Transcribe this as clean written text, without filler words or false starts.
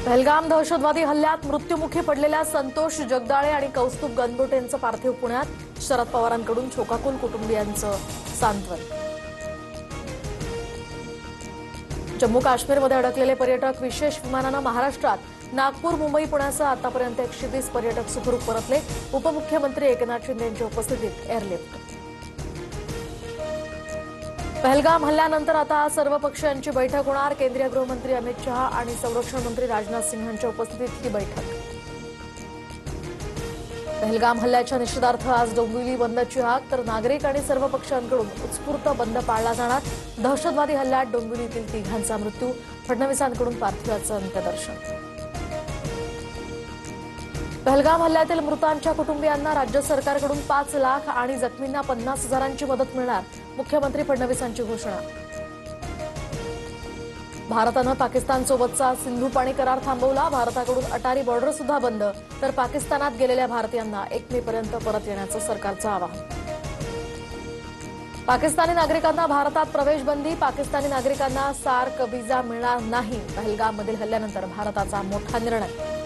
पहलगाम दहशतवादी हल्ल्यात मृत्युमुखी पडलेल्या संतोष जगदाळे आणि कौस्तुभ गणबोटेंचं पार्थिव पुण्यात, शरद पवारांकडून शोकाकुल कुटुंबियांचं सांत्वन. जम्मू काश्मीरमध्ये अडकलेले पर्यटक विशेष विमानानं महाराष्ट्रात नागपूर, मुंबई, पुण्यासह आतापर्यंत 130 पर्यटक सुखरूप परतले. उपमुख्यमंत्री एकनाथ शिंदे यांच्या उपस्थितीत एअरलिफ्ट. पहलगाम हल्ल्यानंतर आता सर्वपक्षीयांची बैठक होणार. केंद्रीय गृहमंत्री अमित शहा आणि संरक्षण मंत्री राजनाथ सिंह यांच्या उपस्थितीत ही बैठक. पहलगाम हल्ल्याच्या निषेधार्थ आज डोंबिवली बंदची हाक, तर नागरिक आणि सर्व पक्षांकडून उत्स्फूर्त बंद पाळला जाणार. दहशतवादी हल्ल्यात डोंबिवलीतील 3घांचा मृत्यू, फडणवीसांकडून पार्थिवाचं अंत्यदर्शन. पहलगाम हल्ल्यातील मृतांच्या कुटुंबियांना राज्य सरकारकडून 5 लाख आणि जखमींना 50,000ची मदत मिळणार. मुख्यमंत्री फडणवीसांची घोषणा. भारतानं पाकिस्तानसोबतचा सिंधू पाणी करार थांबवला. भारताकडून अटारी बॉर्डर सुद्धा बंद, तर पाकिस्तानात गेलेल्या भारतीयांना 1 मेपर्यंत परत येण्याचं सरकारचं आवाहन. पाकिस्तानी नागरिकांना भारतात प्रवेश बंदी. पाकिस्तानी नागरिकांना सार्क व्हिसा मिळणार नाही. पहलगाममधील हल्ल्यानंतर भारताचा मोठा निर्णय.